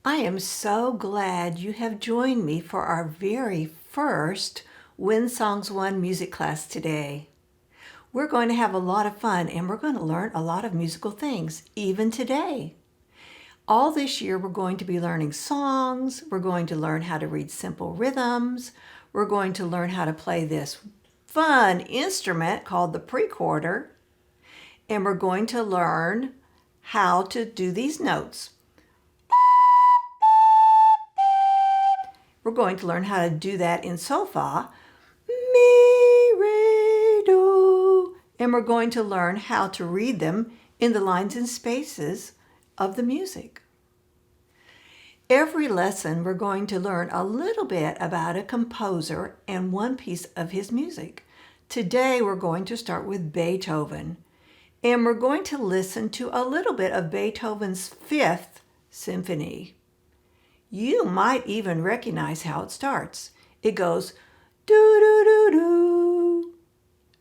I am so glad you have joined me for our very first When Songs One music class today. We're going to have a lot of fun and we're going to learn a lot of musical things, even today. All this year, we're going to be learning songs, we're going to learn how to read simple rhythms, we're going to learn how to play this fun instrument called the precorder, and we're going to learn how to do these notes. We're going to learn how to do that in solfa, mi, re, do, and we're going to learn how to read them in the lines and spaces of the music. Every lesson we're going to learn a little bit about a composer and one piece of his music. Today we're going to start with Beethoven, and we're going to listen to a little bit of Beethoven's Fifth Symphony. You might even recognize how it starts. It goes do-do-do-do.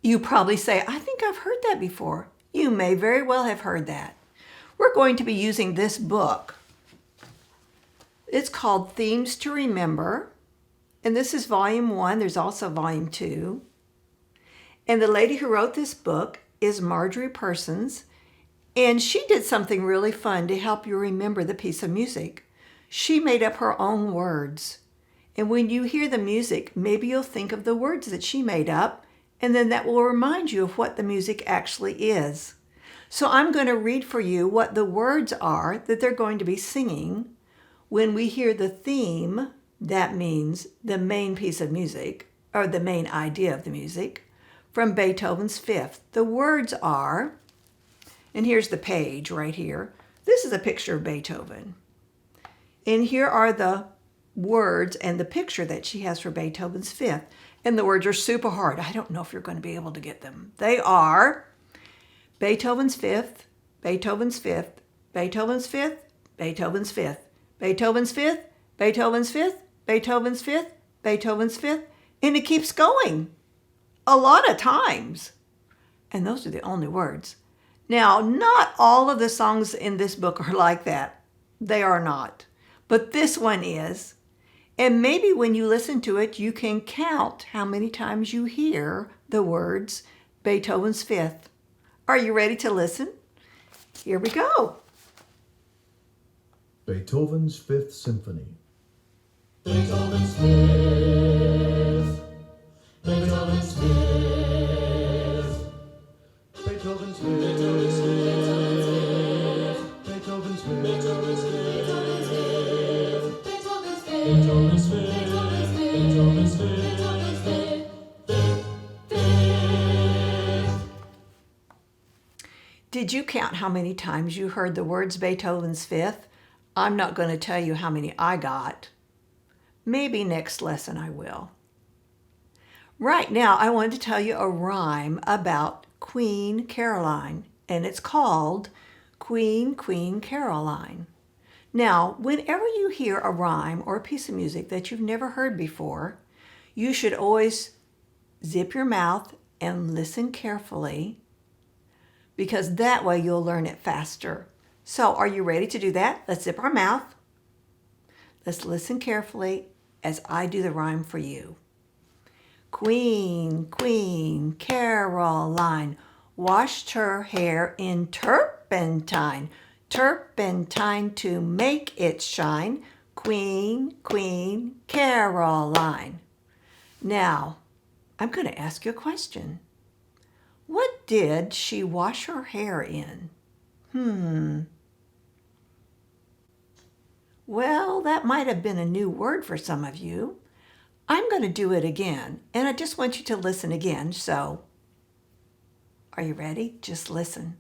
You probably say, I think I've heard that before. You may very well have heard that. We're going to be using this book. It's called Themes to Remember, and this is volume 1. There's also volume 2. And the lady who wrote this book is Marjorie Persons, and she did something really fun to help you remember the piece of music. She made up her own words. And when you hear the music, maybe you'll think of the words that she made up, and then that will remind you of what the music actually is. So I'm going to read for you what the words are that they're going to be singing. When we hear the theme, that means the main piece of music, or the main idea of the music, from Beethoven's Fifth. The words are, and here's the page right here. This is a picture of Beethoven. And here are the words and the picture that she has for Beethoven's Fifth. And the words are super hard. I don't know if you're going to be able to get them. They are Beethoven's Fifth, Beethoven's Fifth, Beethoven's Fifth, Beethoven's Fifth, Beethoven's Fifth, Beethoven's Fifth, Beethoven's Fifth, Beethoven's Fifth, and it keeps going a lot of times. And those are the only words. Now, not all of the songs in this book are like that. They are not. But this one is. And maybe when you listen to it, you can count how many times you hear the words Beethoven's Fifth. Are you ready to listen? Here we go. Beethoven's Fifth Symphony. Beethoven's Fifth. Beethoven's Fifth. Beethoven's Fifth. Beethoven's Fifth. Beethoven's Fifth. Beethoven's Fifth. Beethoven's Fifth. Beethoven's Fifth. Beethoven's Fifth. Fifth. Did you count how many times you heard the words Beethoven's Fifth? I'm not going to tell you how many I got. Maybe next lesson I will. Right now, I want to tell you a rhyme about Queen Caroline, and it's called Queen, Queen Caroline. Now, whenever you hear a rhyme or a piece of music that you've never heard before, you should always zip your mouth and listen carefully, because that way you'll learn it faster. So, are you ready to do that? Let's zip our mouth. Let's listen carefully as I do the rhyme for you. Queen, Queen Caroline washed her hair in turpentine, turpentine to make it shine. Queen, Queen Caroline. Now, I'm going to ask you a question. What did she wash her hair in? Well, that might have been a new word for some of you. I'm going to do it again, and I just want you to listen again. So, are you ready? Just listen.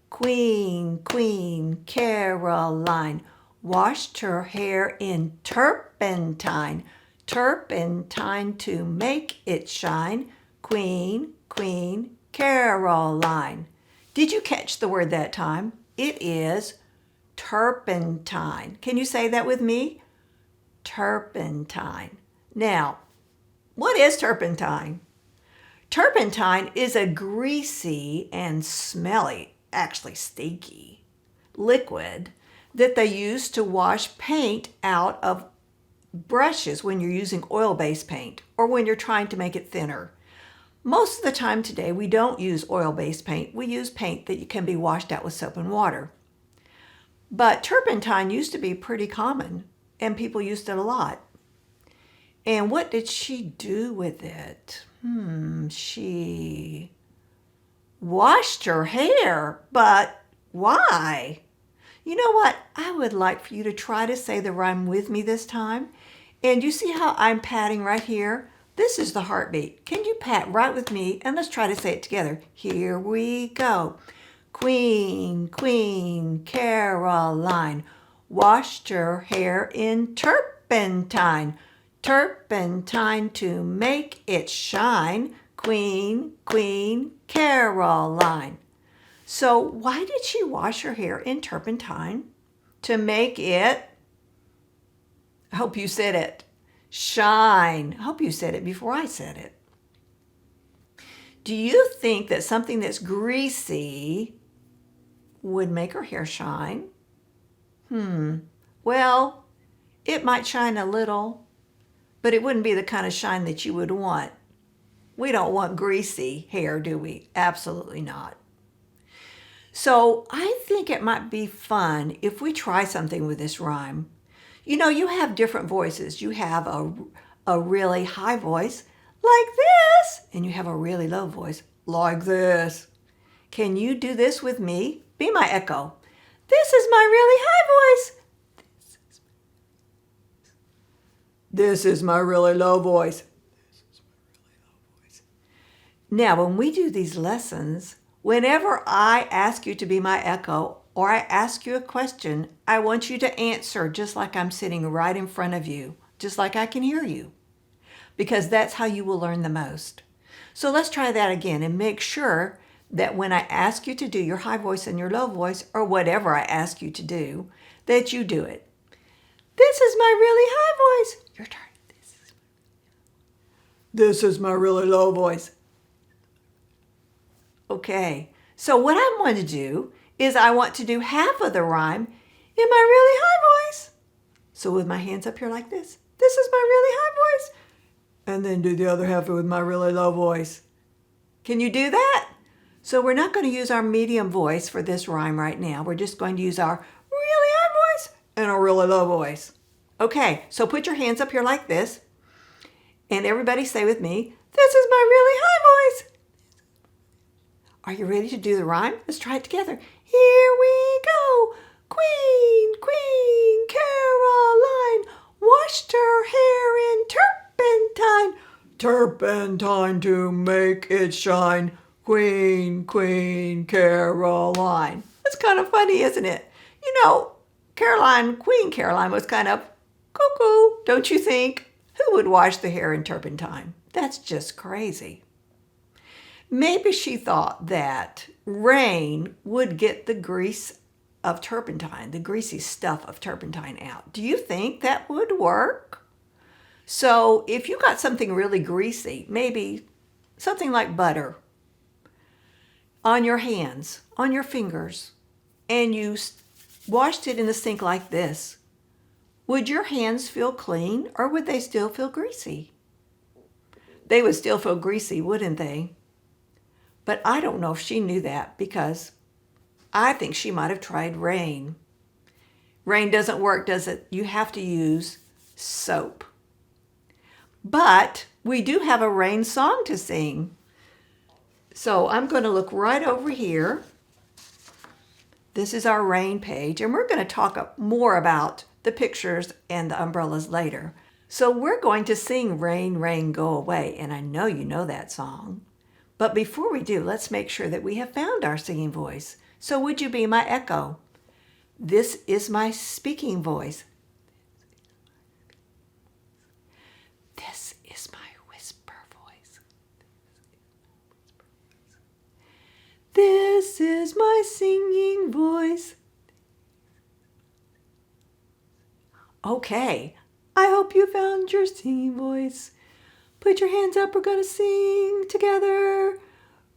Queen, Queen Caroline washed her hair in turpentine, turpentine to make it shine. Queen, Queen Caroline. Did you catch the word that time? It is turpentine. Can you say that with me? Turpentine. Now, what is turpentine? Turpentine is a greasy and smelly, actually stinky, liquid that they use to wash paint out of brushes when you're using oil-based paint or when you're trying to make it thinner. Most of the time today, we don't use oil-based paint. We use paint that can be washed out with soap and water. But turpentine used to be pretty common, and people used it a lot. And what did she do with it? She washed her hair, but why? You know what? I would like for you to try to say the rhyme with me this time. And you see how I'm patting right here? This is the heartbeat. Can you pat right with me? And let's try to say it together. Here we go. Queen, Queen Caroline washed her hair in turpentine. Turpentine to make it shine. Queen, Queen Caroline. So why did she wash her hair in turpentine? To make it, I hope you said it, shine. I hope you said it before I said it. Do you think that something that's greasy would make her hair shine? Well, it might shine a little, but it wouldn't be the kind of shine that you would want. We don't want greasy hair, do we? Absolutely not. So I think it might be fun if we try something with this rhyme. You know, you have different voices. You have a really high voice like this, and you have a really low voice like this. Can you do this with me? Be my echo. This is my really high voice. This is my really low voice. Now, when we do these lessons, whenever I ask you to be my echo or I ask you a question, I want you to answer just like I'm sitting right in front of you, just like I can hear you, because that's how you will learn the most. So let's try that again and make sure that when I ask you to do your high voice and your low voice, or whatever I ask you to do, that you do it. This is my really high voice. Your turn. This is my really low voice. Okay, so what I want to do is I want to do half of the rhyme in my really high voice. So with my hands up here like this is my really high voice. And then do the other half with my really low voice. Can you do that? So we're not going to use our medium voice for this rhyme right now. We're just going to use our really high voice and a really low voice. Okay, so put your hands up here like this. And everybody say with me, this is my really high voice. Are you ready to do the rhyme? Let's try it together. Here we go. Queen, Queen Caroline washed her hair in turpentine. Turpentine to make it shine. Queen, Queen Caroline. That's kind of funny, isn't it? You know, Queen Caroline was kind of cuckoo, don't you think? Who would wash the hair in turpentine? That's just crazy. Maybe she thought that rain would get the grease of turpentine, the greasy stuff of turpentine out. Do you think that would work? So if you got something really greasy, maybe something like butter, on your hands, on your fingers, and you washed it in the sink like this, would your hands feel clean or would they still feel greasy? They would still feel greasy, wouldn't they? But I don't know if she knew that because I think she might have tried rain. Rain doesn't work, does it? You have to use soap. But we do have a rain song to sing. So I'm going to look right over here. This is our rain page, and we're going to talk more about the pictures and the umbrellas later. So we're going to sing Rain, Rain, Go Away, and I know you know that song. But before we do, let's make sure that we have found our singing voice. So would you be my echo? This is my speaking voice. This is my whisper voice. This is my singing voice. Okay, I hope you found your singing voice. Put your hands up, we're going to sing together.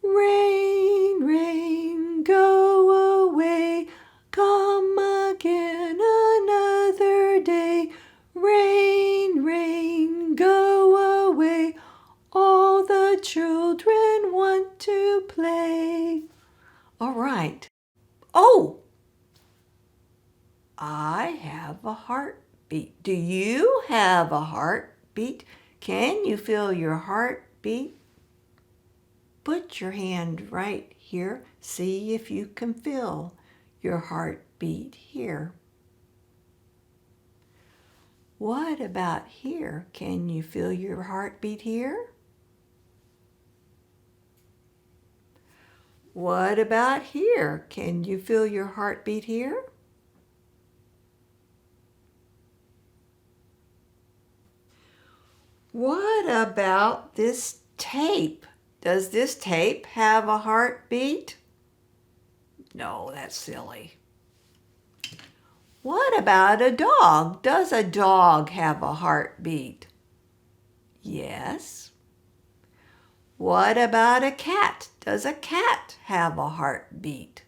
Rain, rain, go away, come again to play. All right. Oh, I have a heartbeat. Do you have a heartbeat? Can you feel your heartbeat? Put your hand right here. See if you can feel your heartbeat here. What about here? Can you feel your heartbeat here? What about here? Can you feel your heartbeat here? What about this tape? Does this tape have a heartbeat? No, that's silly. What about a dog? Does a dog have a heartbeat? Yes. What about a cat? Does a cat have a heartbeat?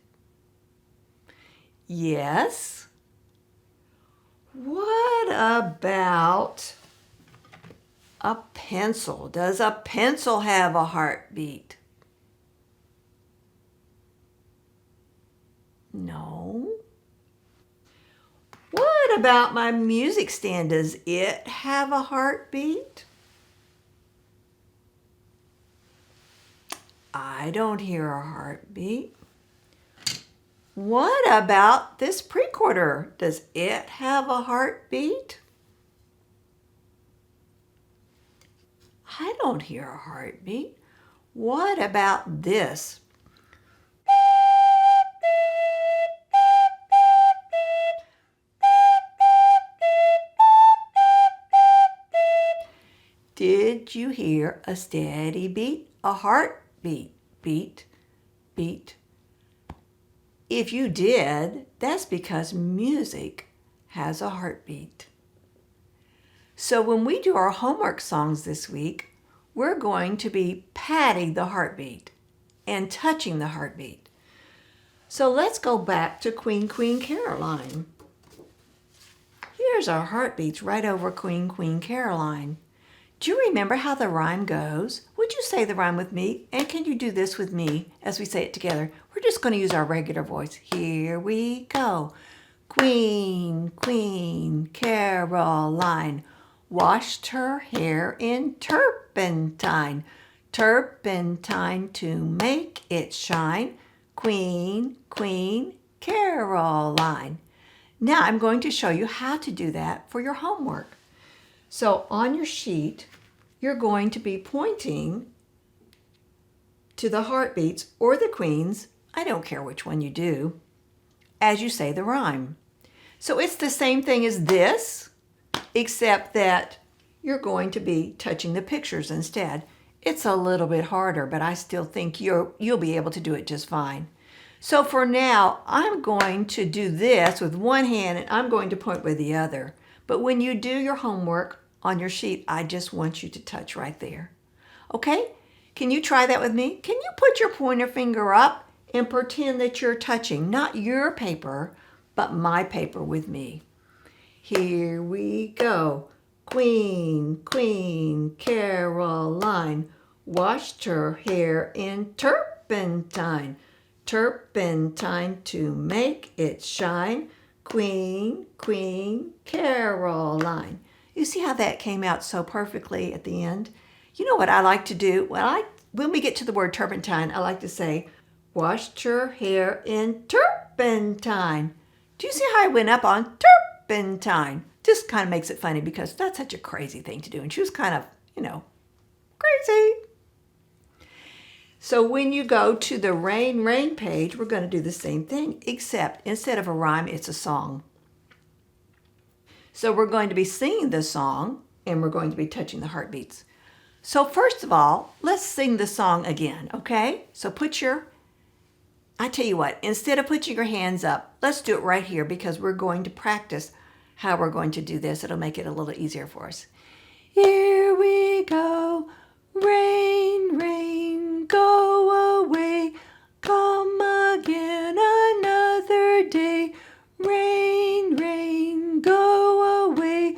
Yes. What about a pencil? Does a pencil have a heartbeat? No. What about my music stand? Does it have a heartbeat? I don't hear a heartbeat. What about this precorder? Does it have a heartbeat? I don't hear a heartbeat. What about this? Did you hear a steady beat? A heartbeat? Beat, beat. If you did, that's because music has a heartbeat. So when we do our homework songs this week, we're going to be patting the heartbeat and touching the heartbeat. So let's go back to Queen, Queen Caroline. Here's our heartbeats right over Queen, Queen Caroline. Do you remember how the rhyme goes? Would you say the rhyme with me? And can you do this with me as we say it together? We're just going to use our regular voice. Here we go. Queen, Queen Caroline washed her hair in turpentine. Turpentine to make it shine. Queen, Queen Caroline. Now I'm going to show you how to do that for your homework. So on your sheet, you're going to be pointing to the heartbeats or the queens, I don't care which one you do, as you say the rhyme. So it's the same thing as this, except that you're going to be touching the pictures instead. It's a little bit harder, but I still think you'll be able to do it just fine. So for now, I'm going to do this with one hand and I'm going to point with the other. But when you do your homework on your sheet, I just want you to touch right there. Okay? Can you try that with me? Can you put your pointer finger up and pretend that you're touching, not your paper, but my paper with me? Here we go. Queen, Queen Caroline washed her hair in turpentine. Turpentine to make it shine. Queen, Queen Caroline. You see how that came out so perfectly at the end? You know what I like to do? When we get to the word turpentine, I like to say, washed her hair in turpentine. Do you see how I went up on turpentine? Just kind of makes it funny because that's such a crazy thing to do. And she was kind of, crazy. So when you go to the Rain, Rain page, we're going to do the same thing, except instead of a rhyme, it's a song. So we're going to be singing the song, and we're going to be touching the heartbeats. So first of all, let's sing the song again, okay? So I tell you what, instead of putting your hands up, let's do it right here because we're going to practice how we're going to do this. It'll make it a little easier for us. Here we go. Rain, rain, go away. Come again another day. Rain, rain, go away.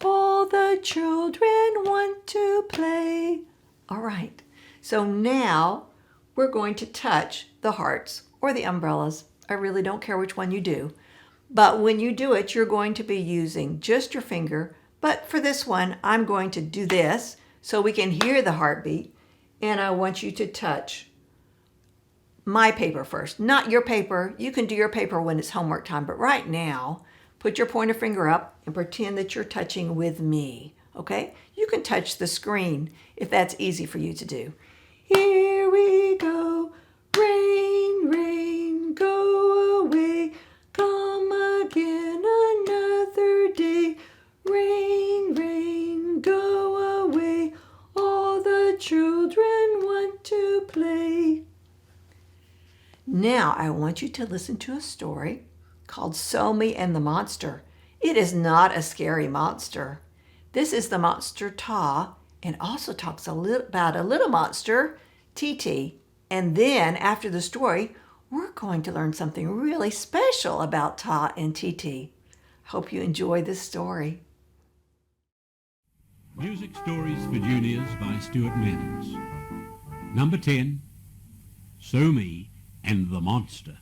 All the children want to play. All right. So now we're going to touch the hearts or the umbrellas. I really don't care which one you do. But when you do it, you're going to be using just your finger. But for this one, I'm going to do this so we can hear the heartbeat. And I want you to touch my paper first, not your paper. You can do your paper when it's homework time. But right now, put your pointer finger up and pretend that you're touching with me. Okay? You can touch the screen if that's easy for you to do. Here we go. Rain, rain, go away. Come again another day. Rain, rain, go away. All the children want to play. Now I want you to listen to a story called Somi and the Monster. It is not a scary monster. This is the monster Ta, and also talks about a little monster, Titi. And then after the story, we're going to learn something really special about Ta and Titi. Hope you enjoy this story. Music Stories for Juniors by Stuart Manners. Number 10, Somi and the Monster.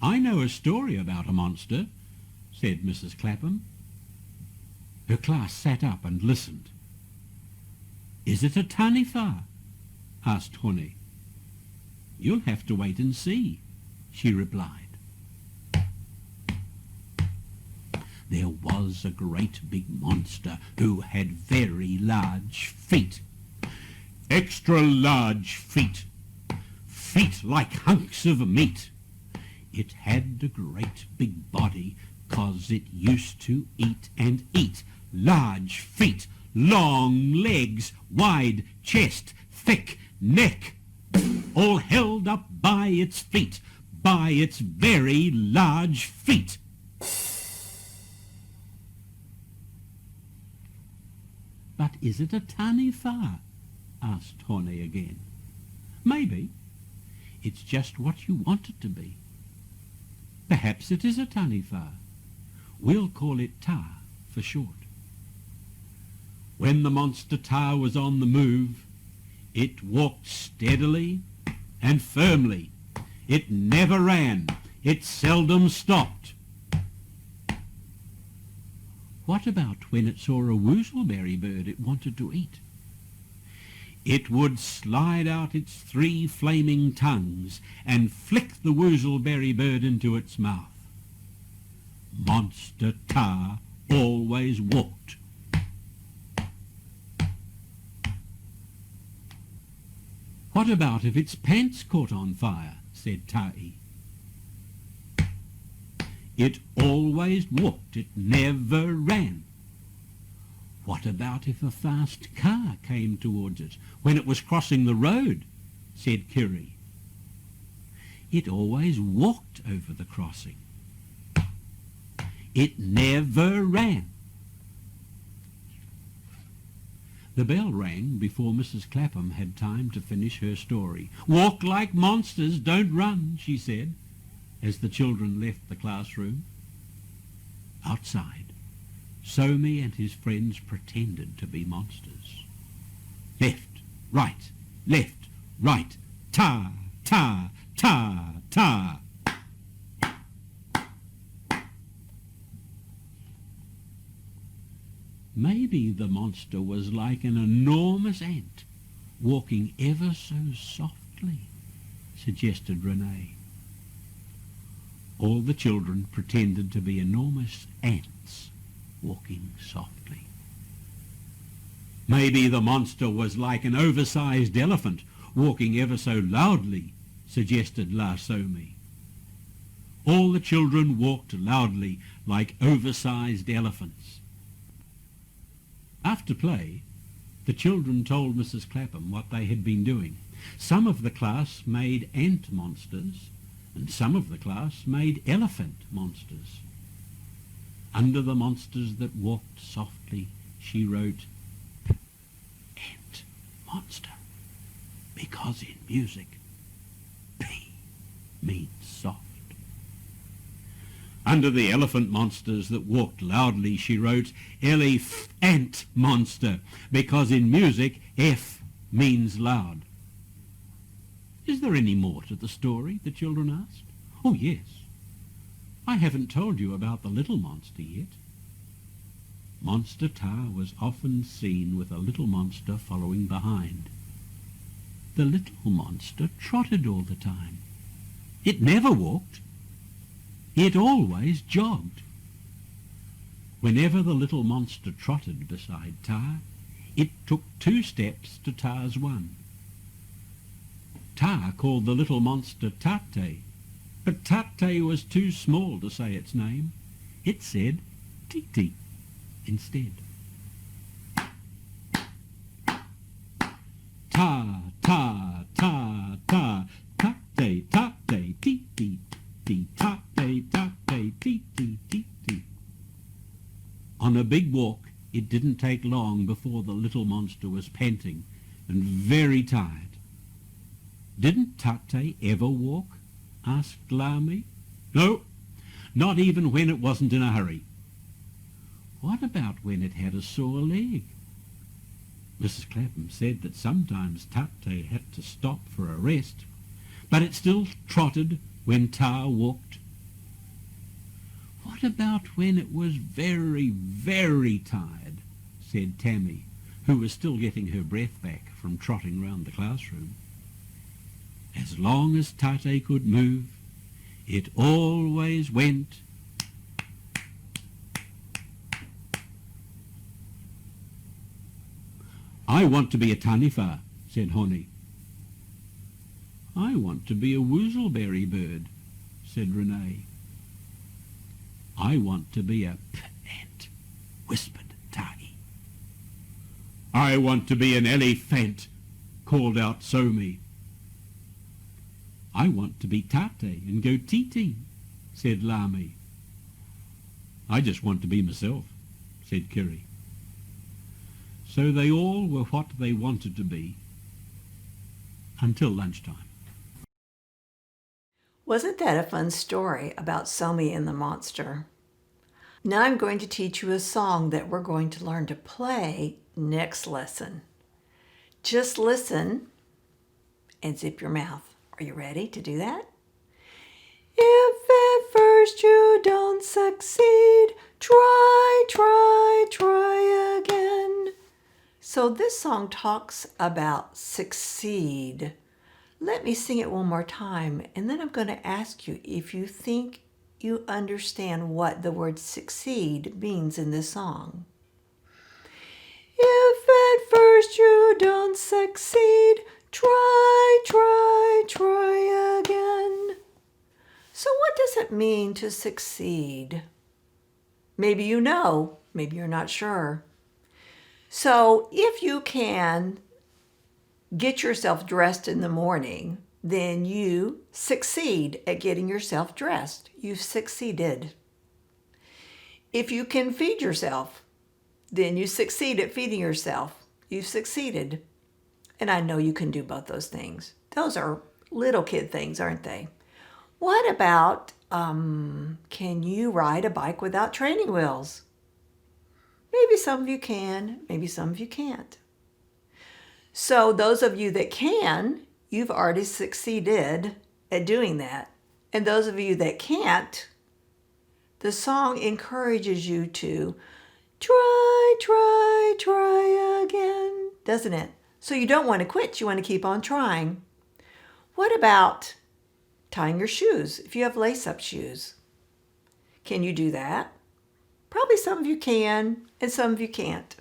I know a story about a monster, said Mrs. Clapham. Her class sat up and listened. Is it a taniwha? Asked Hone. You'll have to wait and see, she replied. There was a great big monster who had very large feet. Extra large feet. Feet like hunks of meat. It had a great big body, 'cause it used to eat and eat. Large feet, long legs, wide chest, thick neck, all held up by its feet, by its very large feet. But is it a taniwha? Asked Hone again. Maybe. It's just what you want it to be. Perhaps it is a taniwha. We'll call it Ta for short. When the monster Ta was on the move, it walked steadily and firmly. It never ran. It seldom stopped. What about when it saw a wooselberry bird it wanted to eat? It would slide out its 3 flaming tongues and flick the wooselberry bird into its mouth. Monster Ta always walked. What about if its pants caught on fire? Said Tai. It always walked, it never ran. What about if a fast car came towards it when it was crossing the road? Said Kiri. It always walked over the crossing. It never ran. The bell rang before Mrs. Clapham had time to finish her story. Walk like monsters, don't run, she said, as the children left the classroom. Outside, Somi and his friends pretended to be monsters. Left, right, ta, ta, ta, ta. Maybe the monster was like an enormous ant, walking ever so softly, suggested Renee. All the children pretended to be enormous ants, walking softly. Maybe the monster was like an oversized elephant, walking ever so loudly, suggested La Somi. All the children walked loudly like oversized elephants. After play, the children told Mrs. Clapham what they had been doing. Some of the class made ant monsters, and some of the class made elephant monsters. Under the monsters that walked softly, she wrote, Ant monster, because in music, P means soft. Under the elephant monsters that walked loudly, she wrote, Ant monster, because in music, F means loud. Is there any more to the story? The children asked. Oh, yes. I haven't told you about the little monster yet. Monster Tar was often seen with a little monster following behind. The little monster trotted all the time. It never walked. It always jogged. Whenever the little monster trotted beside Tar, it took 2 steps to Tar's 1. Tar called the little monster Tate, but Tate was too small to say its name. It said Titi instead. Ta, ta, ta, ta, tate, tate, titi, titi, tate, tate, titi, titi. On a big walk, it didn't take long before the little monster was panting and very tired. Didn't Tate ever walk? Asked Lami. No, not even when it wasn't in a hurry. What about when it had a sore leg? Mrs. Clapham said that sometimes Tate had to stop for a rest, but it still trotted when Tar walked. What about when it was very, very tired? Said Tammy, who was still getting her breath back from trotting round the classroom. As long as Tate could move, it always went. I want to be a taniwha, said Honi. I want to be a woozleberry bird, said Renee. I want to be a p-ant, whispered Tai. I want to be an elephant, called out Somi. I want to be Tate and go tee-tee, said Lami. I just want to be myself, said Kiri. So they all were what they wanted to be until lunchtime. Wasn't that a fun story about Somi and the monster? Now I'm going to teach you a song that we're going to learn to play next lesson. Just listen and zip your mouth. Are you ready to do that? If at first you don't succeed, try, try, try again. So this song talks about succeed. Let me sing it one more time, and then I'm going to ask you if you think you understand what the word succeed means in this song. If at first you don't succeed, try, try, try again. So what does it mean to succeed? Maybe you know, maybe you're not sure. So if you can get yourself dressed in the morning, then you succeed at getting yourself dressed. You've succeeded. If you can feed yourself, then you succeed at feeding yourself. You've succeeded. And I know you can do both those things. Those are little kid things, aren't they? What about, can you ride a bike without training wheels? Maybe some of you can, maybe some of you can't. So those of you that can, you've already succeeded at doing that. And those of you that can't, the song encourages you to try, try, try again, doesn't it? So you don't want to quit, you want to keep on trying. What about tying your shoes if you have lace-up shoes? Can you do that? Probably some of you can and some of you can't.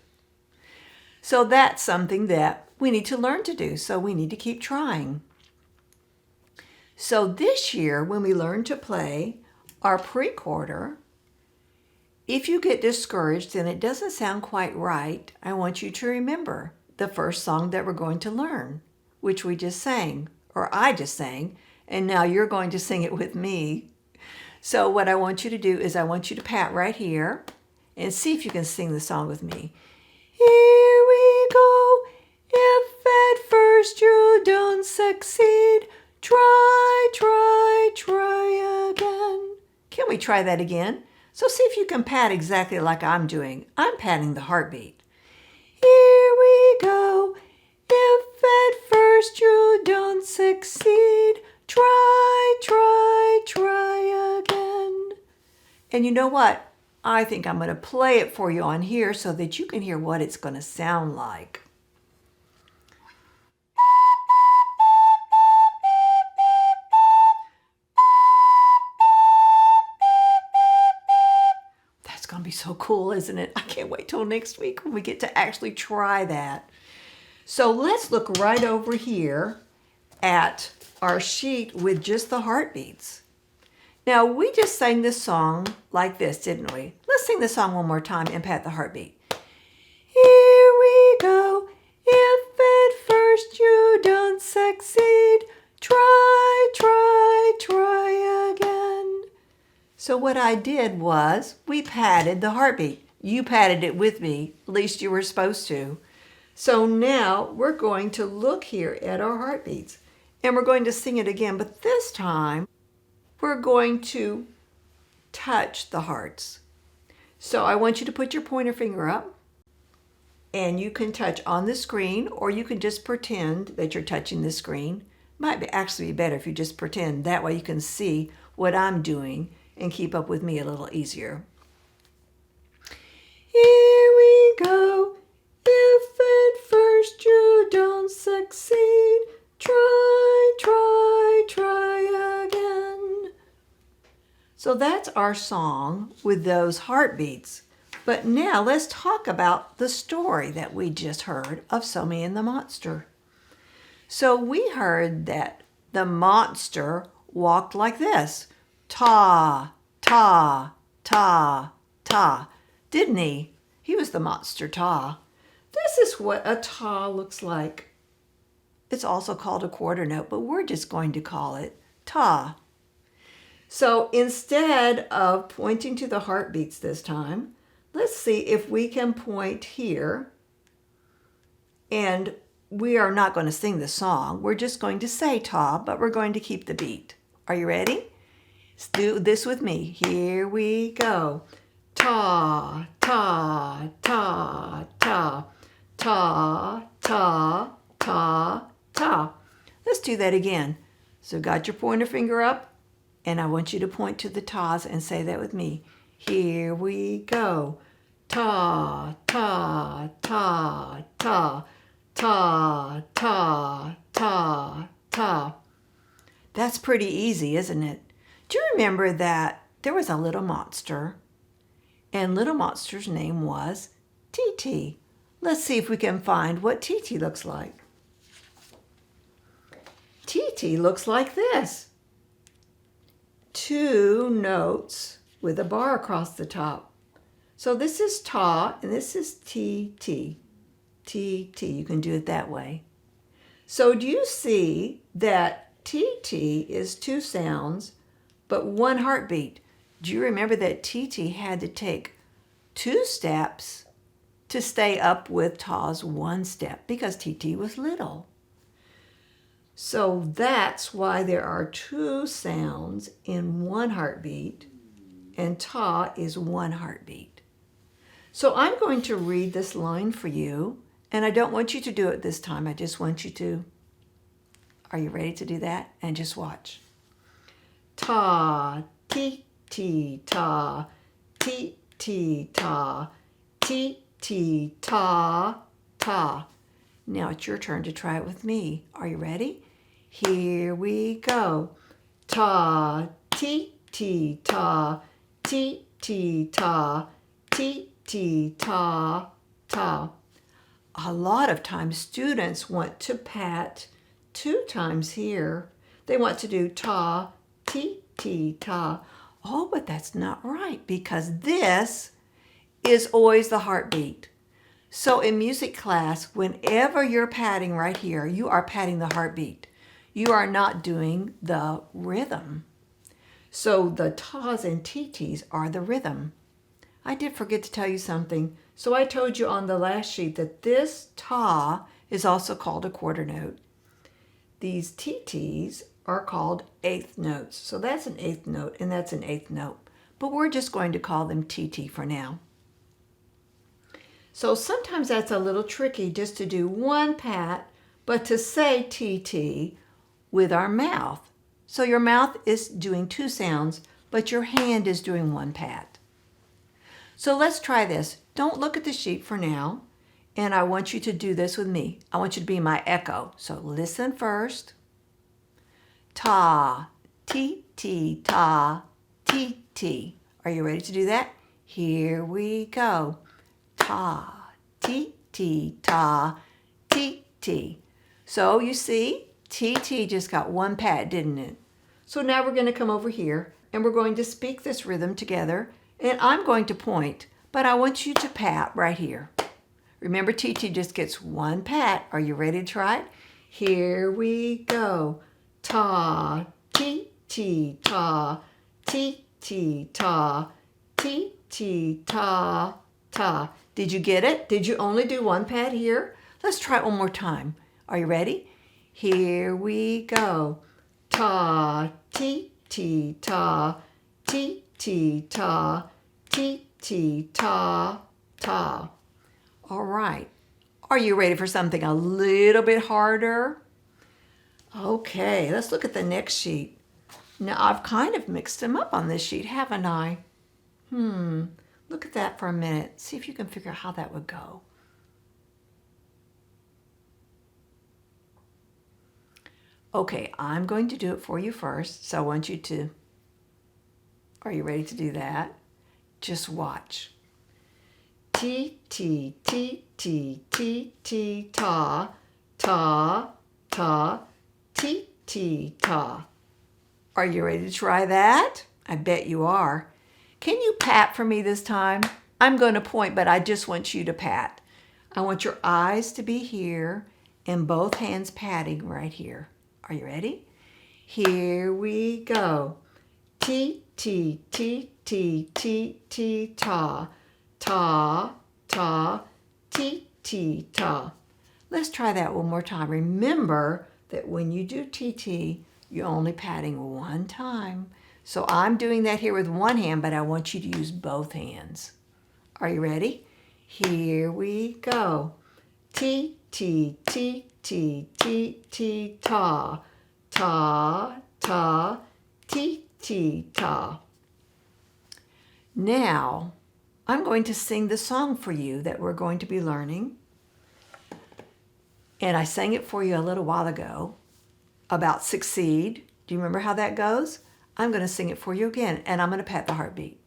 So that's something that we need to learn to do, so we need to keep trying. So this year, when we learn to play our pre-quarter, if you get discouraged and it doesn't sound quite right, I want you to remember the first song that we're going to learn, which we just sang, or I just sang, and now you're going to sing it with me. So what I want you to do is I want you to pat right here and see if you can sing the song with me. Here we go. If at first you don't succeed, try, try, try again. Can we try that again? So see if you can pat exactly like I'm doing. I'm patting the heartbeat. Here we go. If at first you don't succeed, And you know what? I think I'm going to play it for you on here so that you can hear what it's going to sound like. That's going to be so cool, isn't it? I can't wait till next week when we get to actually try that. So let's look right over here at our sheet with just the heartbeats. Now, we just sang this song like this, didn't we? Let's sing the song one more time and pat the heartbeat. Here we go. If at first you don't succeed, try, try, try again. So what I did was we patted the heartbeat. You patted it with me, at least you were supposed to. So now we're going to look here at our heartbeats and we're going to sing it again, but this time we're going to touch the hearts. So I want you to put your pointer finger up and you can touch on the screen or you can just pretend that you're touching the screen. Might actually be better if you just pretend. That way you can see what I'm doing and keep up with me a little easier. Here we go. If at first you don't succeed, try, try, try again. So that's our song with those heartbeats. But now let's talk about the story that we just heard of Somi and the monster. So we heard that the monster walked like this. Ta, ta, ta, ta. Didn't he? He was the monster Ta. This is what a ta looks like. It's also called a quarter note, but we're just going to call it ta. So instead of pointing to the heartbeats this time, let's see if we can point here. And we are not going to sing the song. We're just going to say ta, but we're going to keep the beat. Are you ready? Let's do this with me. Here we go. Ta, ta, ta, ta. Ta, ta, ta, ta. Let's do that again. So got your pointer finger up, and I want you to point to the tas and say that with me. Here we go. Ta, ta, ta, ta, ta, ta, ta, ta. That's pretty easy, isn't it? Do you remember that there was a little monster, and little monster's name was TT? Let's see if we can find what TT looks like. TT looks like this. 2 notes with a bar across the top. So this is ta and this is TT. TT, you can do it that way. So do you see that TT is 2 sounds but 1 heartbeat? Do you remember that TT had to take 2 steps to stay up with Ta's 1 step because TT was little? So that's why there are 2 sounds in 1 heartbeat, and Ta is 1 heartbeat. So I'm going to read this line for you, and I don't want you to do it this time. I just want you to. Are you ready to do that? And just watch. Ta, ti, ti, ta, ti, ti, ta, ti, ti, ta, ta. Now it's your turn to try it with me. Are you ready? Here we go. Ta, ti, ti, ta, ti, ti, ta, ti, ti, ta, ta. A lot of times students want to pat 2 times here. They want to do ta, ti, ti, ta. Oh, but that's not right because this is always the heartbeat. So in music class, whenever you're patting right here, you are patting the heartbeat. You are not doing the rhythm. So the tas and TTs are the rhythm. I did forget to tell you something. So I told you on the last sheet that this ta is also called a quarter note. These TTs are called 8th notes. So that's an 8th note and that's an 8th note. But we're just going to call them TT for now. So sometimes that's a little tricky just to do 1 pat, but to say TT with our mouth. So your mouth is doing 2 sounds, but your hand is doing one pat. So let's try this. Don't look at the sheet for now, and I want you to do this with me. I want you to be my echo. So listen first. Ta, ti, ti, ta, ti, ti. Are you ready to do that? Here we go. Ta, ti, ti, ta, ti, ti. So you see, ti just got one pat, didn't it? So now we're going to come over here and we're going to speak this rhythm together, and I'm going to point, but I want you to pat right here. Remember, ti just gets one pat. Are you ready to try it? Here we go. Ta, ti, ta, ti, ta, ti, ta, ta. Did you get it? Did you only do one pat here? Let's try it one more time. Are you ready? Here we go. Ta, ti, ta, ti, ta, ti, ta, ta. All right. Are you ready for something a little bit harder? Okay, let's look at the next sheet. Now, I've kind of mixed them up on this sheet, haven't I? Look at that for a minute. See if you can figure out how that would go. Okay, I'm going to do it for you first, so I want you to... Are you ready to do that? Just watch. Ti, ta, ta, ta, ti, ta. Are you ready to try that? I bet you are. Can you pat for me this time? I'm going to point, but I just want you to pat. I want your eyes to be here and both hands patting right here. Are you ready? Here we go. Ti, ta, ta, ta, ti, ta. Let's try that one more time. Remember that when you do ti, you're only patting one time. So I'm doing that here with one hand, but I want you to use both hands. Are you ready? Here we go. Ti, ta, ta, ta, ti, ta. Now, I'm going to sing the song for you that we're going to be learning. And I sang it for you a little while ago about succeed. Do you remember how that goes? I'm going to sing it for you again, and I'm going to pat the heartbeat.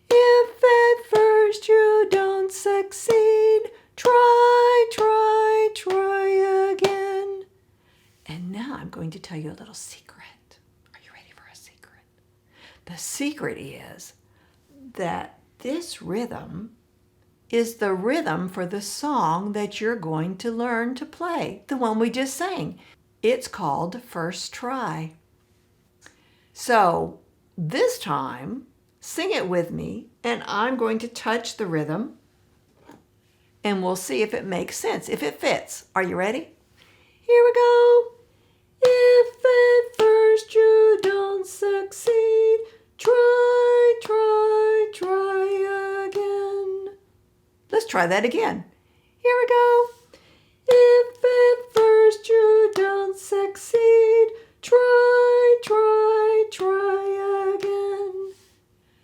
If at first you don't succeed, try again. And now I'm going to tell you a little secret. Are you ready for a secret? The secret is that this rhythm is the rhythm for the song that you're going to learn to play, the one we just sang. It's called First Try. So this time, sing it with me, and I'm going to touch the rhythm, and we'll see if it makes sense, if it fits. Are you ready? Here we go. If at first you don't succeed, try again. Let's try that again. Here we go. If at first you don't succeed, try again.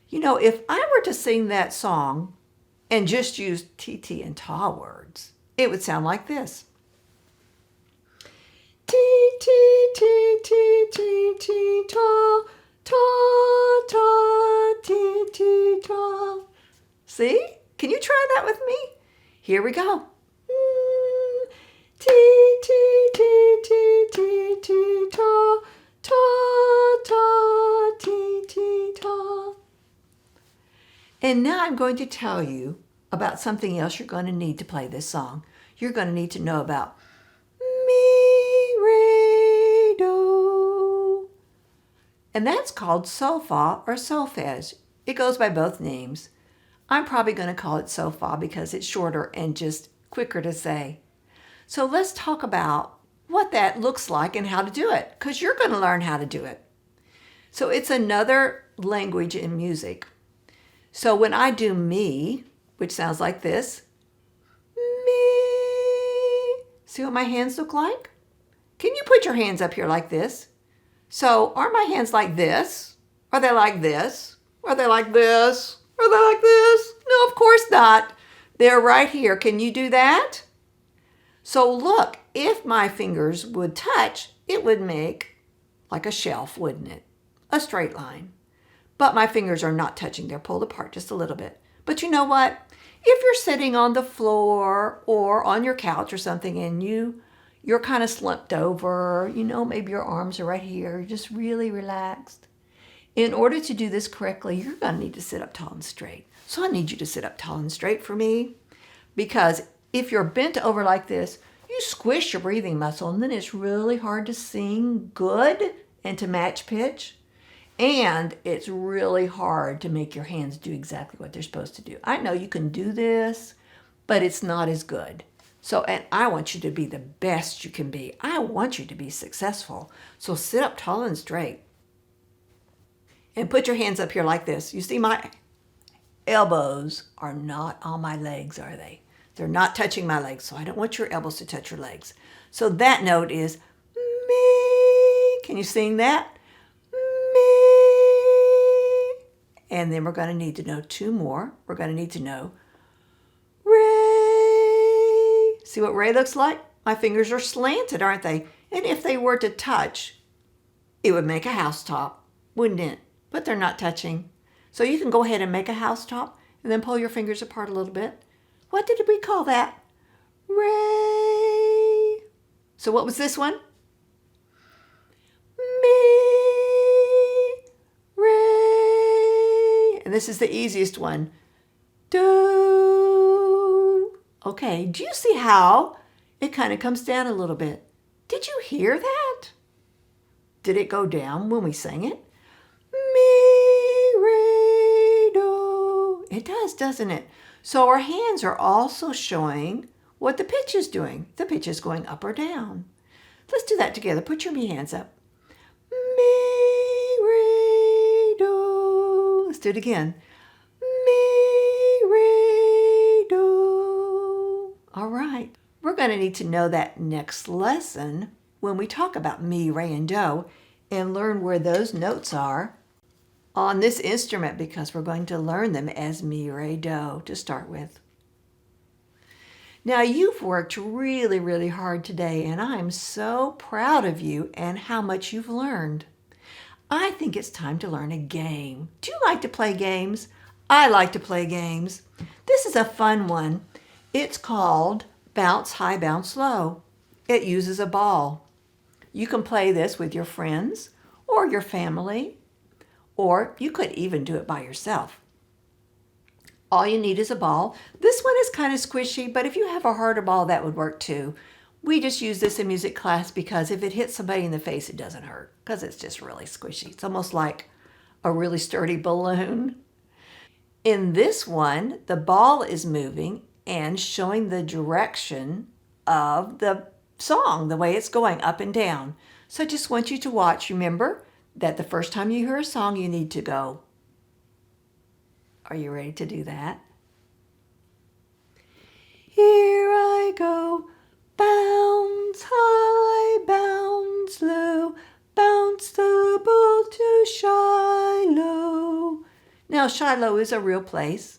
You know, if I were to sing that song and just use ti and ta words, it would sound like this. Ti, ta, ta, ti, ta. See? Can you try that with me? Here we go. Ti, ta, ta, ti, ta. And now I'm going to tell you about something else you're going to need to play this song. You're going to need to know about mi, re, do. And that's called solfa or solfege. It goes by both names. I'm probably going to call it solfa because it's shorter and just quicker to say. So let's talk about what that looks like and how to do it, because you're going to learn how to do it. So it's another language in music. So when I do me, which sounds like this, me, see what my hands look like? Can you put your hands up here like this? So are my hands like this? Are they like this? Are they like this? Are they like this? No, of course not. They're right here. Can you do that? So look, if my fingers would touch, it would make like a shelf, wouldn't it? A straight line. But my fingers are not touching. They're pulled apart just a little bit. But you know what? If you're sitting on the floor or on your couch or something and you're kind of slumped over, maybe your arms are right here, you're just really relaxed. In order to do this correctly, you're going to need to sit up tall and straight. So I need you to sit up tall and straight for me, because if you're bent over like this, you squish your breathing muscle, and then it's really hard to sing good and to match pitch. And it's really hard to make your hands do exactly what they're supposed to do. I know you can do this, but it's not as good. So, and I want you to be the best you can be. I want you to be successful. So sit up tall and straight. And put your hands up here like this. You see, my elbows are not on my legs, are they? They're not touching my legs, so I don't want your elbows to touch your legs. So that note is me. Can you sing that? And then we're going to need to know two more. We're going to need to know Ray. See what Ray looks like? My fingers are slanted, aren't they? And if they were to touch, it would make a housetop, wouldn't it? But they're not touching. So you can go ahead and make a housetop and then pull your fingers apart a little bit. What did we call that? Ray. So what was this one? And this is the easiest one. Do. Okay, do you see how it kind of comes down a little bit? Did you hear that? Did it go down when we sang it? Mi, re, do. It does, doesn't it? So our hands are also showing what the pitch is doing. The pitch is going up or down. Let's do that together. Put your mi hands up. Mi, re, do. Let's do it again. Mi, re, do. All right. We're going to need to know that next lesson when we talk about mi, re, and do and learn where those notes are on this instrument, because we're going to learn them as mi, re, do to start with. Now, you've worked really, really hard today, and I'm so proud of you and how much you've learned. I think it's time to learn a game. Do you like to play games? I like to play games. This is a fun one. It's called Bounce High, Bounce Low. It uses a ball. You can play this with your friends or your family, or you could even do it by yourself. All you need is a ball. This one is kind of squishy, but if you have a harder ball, that would work too. We just use this in music class because if it hits somebody in the face, it doesn't hurt because it's just really squishy. It's almost like a really sturdy balloon. In this one, the ball is moving and showing the direction of the song, the way it's going up and down. So I just want you to watch. Remember that the first time you hear a song, you need to go. Are you ready to do that? Here I go, bounce high, bounce low, bounce the ball to Shiloh. Now, Shiloh is a real place,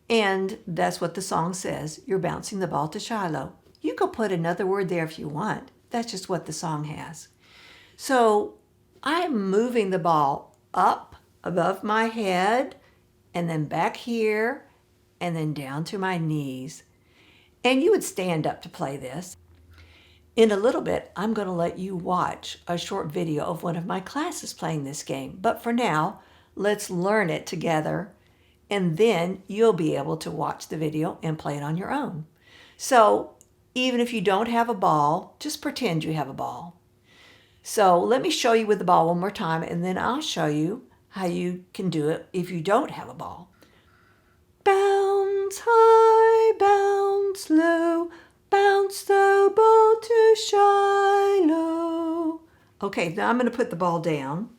and that's what the song says. You're bouncing the ball to Shiloh. You could put another word there if you want. That's just what the song has. So I'm moving the ball up above my head, and then back here, and then down to my knees. And you would stand up to play this. In a little bit, I'm going to let you watch a short video of one of my classes playing this game. But for now, let's learn it together, and then you'll be able to watch the video and play it on your own. So even if you don't have a ball, just pretend you have a ball. So let me show you with the ball one more time, and then I'll show you how you can do it if you don't have a ball. Bounce high, bounce low, bounce the ball to Shiloh. Okay, now I'm going to put the ball down.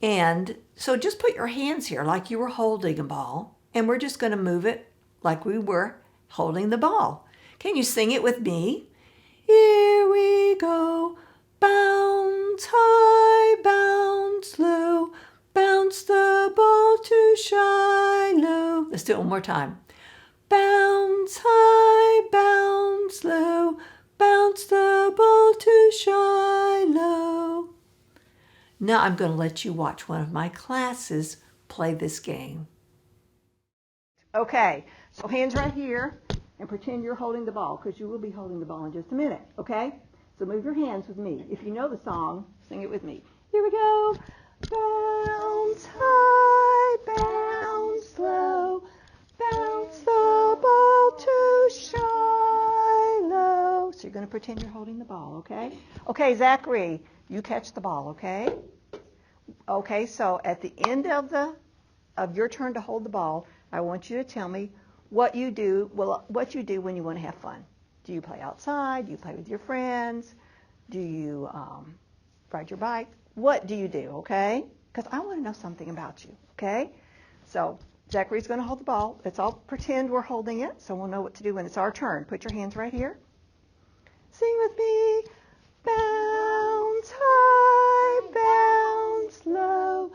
And so just put your hands here like you were holding a ball, and we're just going to move it like we were holding the ball. Can you sing it with me? Here we go, bounce Bounce high, bounce low, bounce the ball to shy low. Let's do it one more time. Bounce high, bounce low, bounce the ball to shy low. Now I'm going to let you watch one of my classes play this game. Okay, so hands right here and pretend you're holding the ball, because you will be holding the ball in just a minute, okay? So move your hands with me. If you know the song, sing it with me. Here we go. Bounce high, bounce low, bounce the ball to shy low. So you're going to pretend you're holding the ball, okay? Okay, Zachary, you catch the ball, okay? Okay, so at the end of your turn to hold the ball, I want you to tell me what you do when you want to have fun. Do you play outside? Do you play with your friends? Do you ride your bike? What do you do, okay? Because I want to know something about you, okay? So Zachary's going to hold the ball. Let's all pretend we're holding it, so we'll know what to do when it's our turn. Put your hands right here. Sing with me. Bounce high, bounce low,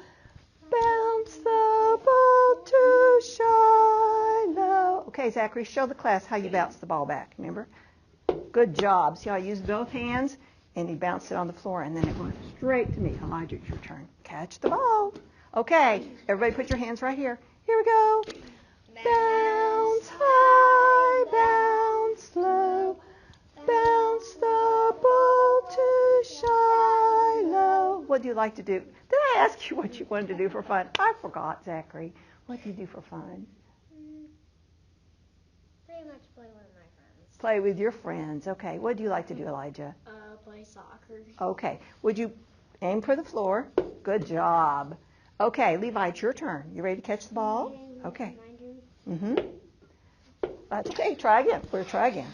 bounce the ball to shy low. Okay, Zachary, show the class how you bounce the ball back, remember? Good job. See how I used both hands? And he bounced it on the floor, and then it went straight to me. Elijah, it's your turn. Catch the ball. Okay, everybody put your hands right here. Here we go. Bounce high, bounce low, bounce the ball to shy low. What do you like to do? Did I ask you what you wanted to do for fun? I forgot, Zachary. What do you do for fun? Pretty much play with my friends. Play with your friends. Okay. What do you like to do, Elijah? Play soccer. Okay. Would you aim for the floor? Good job. Okay, Levi, it's your turn. You ready to catch the ball? Okay. That's okay. Try again. We'll try again.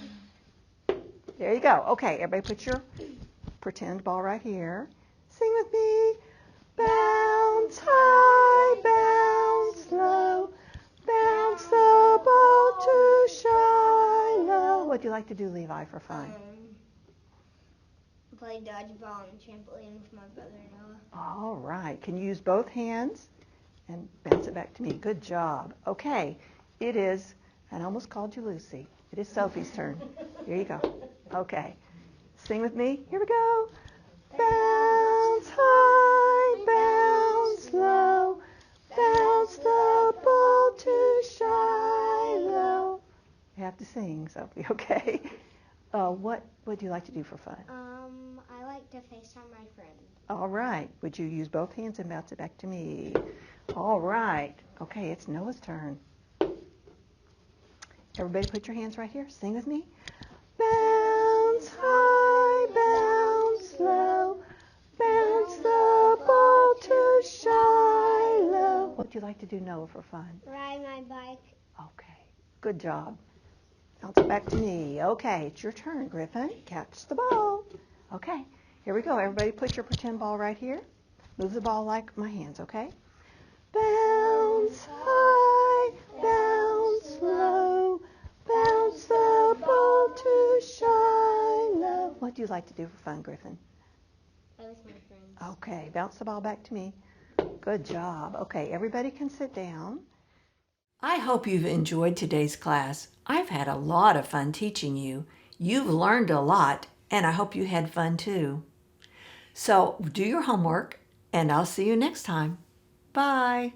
There you go. Okay, everybody put your pretend ball right here. Sing with me. Bounce high, bounce low, bounce the ball to shy low. What do you like to do, Levi, for fun? Play dodgeball on the trampoline with my brother Noah. All right. Can you use both hands and bounce it back to me? Good job. Okay. It is, I almost called you Lucy. It is Sophie's turn. Here you go. Okay. Sing with me. Here we go. Bounce high, bounce low, bounce the ball to shy low. You have to sing, Sophie, okay? What do you like to do for fun? I like to FaceTime my friend. All right. Would you use both hands and bounce it back to me? All right. Okay, it's Noah's turn. Everybody put your hands right here. Sing with me. Bounce high, bounce low, bounce the ball to shy low. What do you like to do, Noah, for fun? Ride my bike. Okay. Good job. Bounce it back to me. Okay, it's your turn, Griffin. Catch the ball. Okay, here we go. Everybody put your pretend ball right here. Move the ball like my hands, okay? Bounce high, bounce low, bounce the ball to shy low. What do you like to do for fun, Griffin? Play with my friends. Okay, bounce the ball back to me. Good job. Okay, everybody can sit down. I hope you've enjoyed today's class. I've had a lot of fun teaching you. You've learned a lot, and I hope you had fun too. So do your homework, and I'll see you next time. Bye.